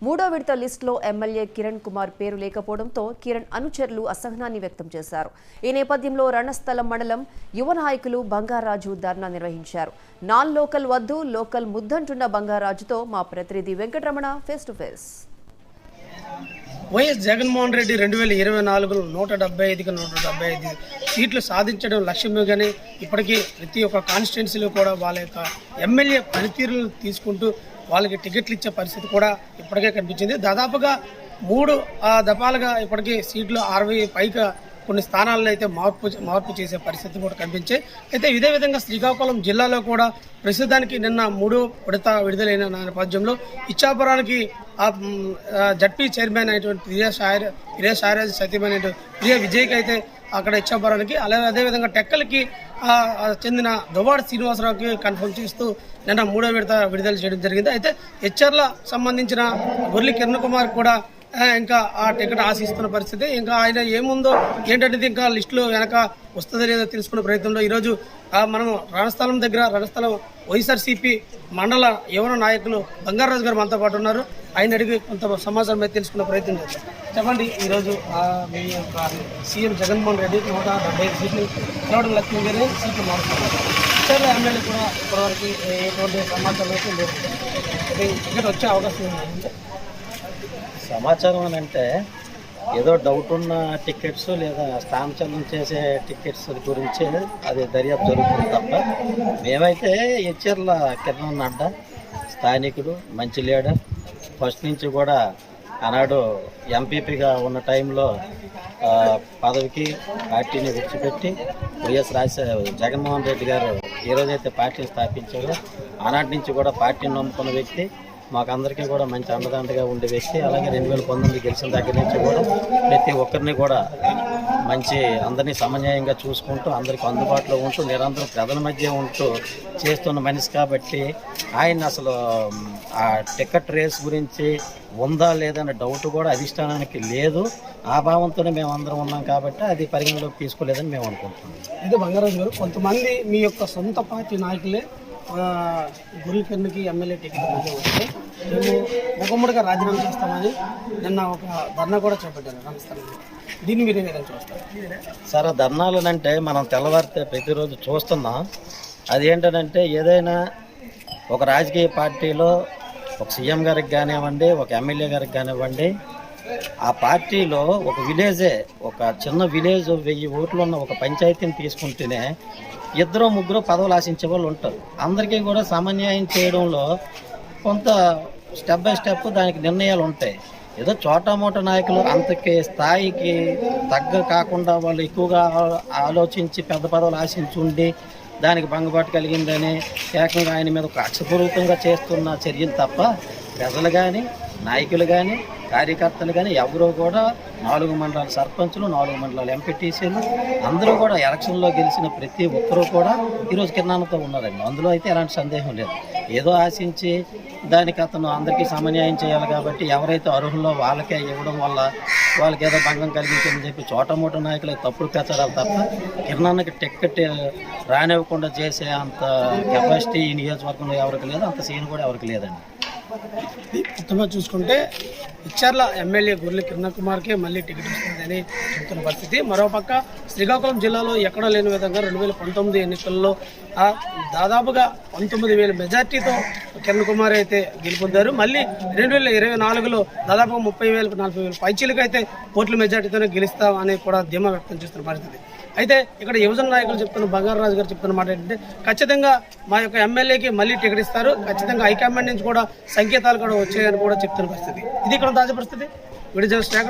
మూడో విడత లిస్టులో ఎమ్మెల్యే కిరణ్ కుమార్ పేరు లేకపోవడంతో కిరణ్ అనుచరులు అసహనాన్ని వ్యక్తం చేశారు. ఈ నేపథ్యంలో రణస్థలం మండలం యువ నాయకులు బంగారాజు ధర్నా నిర్వహించారు. నాన్ లోకల్ వద్దు, లోకల్ ముద్దంటున్న బంగారాజుతో మా ప్రతినిధి Venkataramana face to face. YS Jaganmohan Reddy 2024లో 175కి 175 సీట్లు సాధించడం లక్ష్యంగానే ఇప్పటికీ ప్రతి ఒక్క కాన్స్టిట్యున్సీలో కూడా వాళ్ళ యొక్క ఎమ్మెల్యే పనితీరులు తీసుకుంటూ వాళ్ళకి టికెట్లు ఇచ్చే పరిస్థితి కూడా ఇప్పటికే కనిపించింది. దాదాపుగా 3 దఫాలుగా ఇప్పటికీ సీట్లు 60 పైగా కొన్ని స్థానాల్లో అయితే మార్పు చేసే పరిస్థితి కూడా కనిపించాయి. అయితే ఇదే విధంగా శ్రీకాకుళం జిల్లాలో కూడా ప్రస్తుతానికి నిన్న 3వ విడత విడుదలైన నేపథ్యంలో ఇచ్చాపురానికి జడ్పీ చైర్మన్ అయినటువంటి ప్రియా సాయిరాజ్ సతీమణి ప్రియా విజయ్కి అయితే అక్కడ ఇచ్చాపురానికి, అలాగే అదేవిధంగా టెక్కలకి చెందిన దువ్వాడ శ్రీనివాసరావుకి కన్ఫర్మ్ చేస్తూ నిన్న 3వ విడత విడుదల చేయడం జరిగింది. అయితే హెచ్ఆర్ల సంబంధించిన గొర్రెల కిరణ్ కుమార్ కూడా ఇంకా ఆ టికెట్ ఆశిస్తున్న పరిస్థితి. ఇంకా ఆయన ఏముందో ఏంటనేది ఇంకా లిస్టులో వెనక వస్తుందో లేదో తెలుసుకునే ప్రయత్నంలో ఈరోజు మనం రణస్థలం వైఎస్ఆర్సీపీ మండల యువన నాయకులు బంగారాజు గారు మనతో పాటు ఉన్నారు. ఆయన అడిగి కొంత సమాచారం అయితే తెలుసుకునే ప్రయత్నం చేస్తాం. చెప్పండి, ఈరోజు మీ యొక్క సీఎం జగన్మోహన్ రెడ్డి 175 సీట్లు గెలవడం లక్ష్యంగానే సీట్లు మారుతున్నారు. ఇతర ఎమ్మెల్యే కూడా ఇప్పటివరకు ఎటువంటి సమాచారం అయితే లేదు. టికెట్ వచ్చే అవకాశం ఉంది. సమాచారం అని అంటే ఏదో డౌట్ ఉన్న టికెట్స్ లేదా స్థానచలనం చేసే టికెట్స్ గురించి అది దర్యాప్తు జరుగుతుంది తప్ప మేమైతే హెచ్ఆర్ల కిరణ్ నడ్డా స్థానికుడు, మంచి లీడర్, ఫస్ట్ నుంచి కూడా ఆనాడు ఎంపీపీగా ఉన్న టైంలో పదవికి పార్టీని విడిచిపెట్టి వైఎస్ జగన్మోహన్ రెడ్డి గారు ఏ రోజైతే పార్టీని స్థాపించారో ఆనాటి నుంచి కూడా పార్టీని నమ్ముకున్న వ్యక్తి, మాకందరికీ కూడా మంచి అండదండగా ఉండే వ్యక్తి. అలాగే 2019 గెలిచిన దగ్గర నుంచి కూడా ప్రతి ఒక్కరిని కూడా మంచి అందరినీ సమన్యాయంగా చూసుకుంటూ అందరికీ అందుబాటులో ఉంటూ నిరంతరం ప్రజల మధ్య ఉంటూ చేస్తున్న మనిషి కాబట్టి ఆయన అసలు ఆ టికెట్ రేస్ గురించి ఉందా లేదనే డౌట్ కూడా అధిష్టానానికి లేదు. ఆ భావంతోనే మేము అందరం ఉన్నాం కాబట్టి అది పరిగణలోకి తీసుకోలేదని మేము అనుకుంటున్నాం. అయితే బంగారాజు గారు, కొంతమంది మీ యొక్క సొంత పార్టీ నాయకులే గొర్రెల కిరణ్కి ఎమ్మెల్యే టికెట్ వస్తే మేము ముఖముడిగా రాజీనామా చేస్తామని నిన్న ఒక ధర్నా కూడా చేపట్టారు రణస్థలంలో. దీన్ని మీరు ఏదైనా చూస్తారు సార్? ధర్నాలనంటే మనం తెల్లవారితే ప్రతిరోజు చూస్తున్నాం. అది ఏంటంటే ఏదైనా ఒక రాజకీయ పార్టీలో ఒక సీఎం గారికి కానివ్వండి, ఒక ఎమ్మెల్యే గారికి కానివ్వండి, ఆ పార్టీలో ఒక విలేజే, ఒక చిన్న విలేజ్ 1000 ఓట్లు ఉన్న ఒక పంచాయతీని తీసుకుంటేనే 2-3 పదవులు ఆశించే వాళ్ళు ఉంటారు. అందరికీ కూడా సమన్యాయం చేయడంలో కొంత స్టెప్ బై స్టెప్ దానికి నిర్ణయాలు ఉంటాయి. ఏదో చోటామోటా నాయకులు అంతకి స్థాయికి కాకుండా వాళ్ళు ఎక్కువగా ఆలోచించి పెద్ద పదవులు ఆశించి ఉండి దానికి భంగపాటు కలిగిందని ఏకంగా ఆయన మీద ఒక కక్షపూర్వకంగా చేస్తున్న చర్యలు తప్ప ప్రజలు కానీ, నాయకులు కానీ, కార్యకర్తలు కానీ ఎవరో కూడా 4 మండలాల సర్పంచులు, 4 మండలాల ఎంపీటీసీలు అందరూ కూడా ఎలక్షన్లో గెలిచిన ప్రతి ఒక్కరూ కూడా ఈరోజు కిరణాలతో ఉన్నారండి. అందులో అయితే ఎలాంటి సందేహం లేదు. ఏదో ఆశించి దానికి అతను అందరికీ సమన్యాయం చేయాలి కాబట్టి ఎవరైతే అర్హుల్లో వాళ్ళకే ఇవ్వడం వల్ల వాళ్ళకి ఏదో భంగం కలిగించిందని చెప్పి చోటమోట నాయకులు తప్పుడు ప్రచారాలు తప్ప కిరణానికి టికెట్ రానివ్వకుండా చేసే అంత కెపాసిటీ ఈ నియోజకవర్గంలో ఎవరికి లేదు, అంత సీన్ కూడా ఎవరికి లేదండి. మొత్తంగా చూసుకుంటే ఇచ్చార్ల ఎమ్మెల్యే గొర్రెల కిరణ్ కుమార్కే మళ్ళీ టికెట్ వస్తుందని చెబుతున్న పరిస్థితి. మరోపక్క శ్రీకాకుళం జిల్లాలో ఎక్కడా లేని విధంగా 2019 ఎన్నికల్లో దాదాపుగా 19,000 మెజార్టీతో కిరణ్ కుమార్ అయితే గెలుపొందారు. మళ్ళీ 2024లో దాదాపుగా 30,000-40,000 పైచీలకు అయితే ఓట్ల మెజార్టీతోనే గెలుస్తామని కూడా ధీమా వ్యక్తం చేస్తున్న పరిస్థితి. అయితే ఇక్కడ యువజన నాయకులు చెప్తున్న బంగారాజు గారు చెప్తున్న మాట ఏంటంటే ఖచ్చితంగా మా యొక్క ఎమ్మెల్యేకి మళ్ళీ టికెట్ ఇస్తారు, ఖచ్చితంగా హైకమాండ్ నుంచి కూడా సంకేతాలు కూడా వచ్చాయని కూడా చెప్తున్న పరిస్థితి. ఇది ఇక్కడ తాజా పరిస్థితి. విడుదల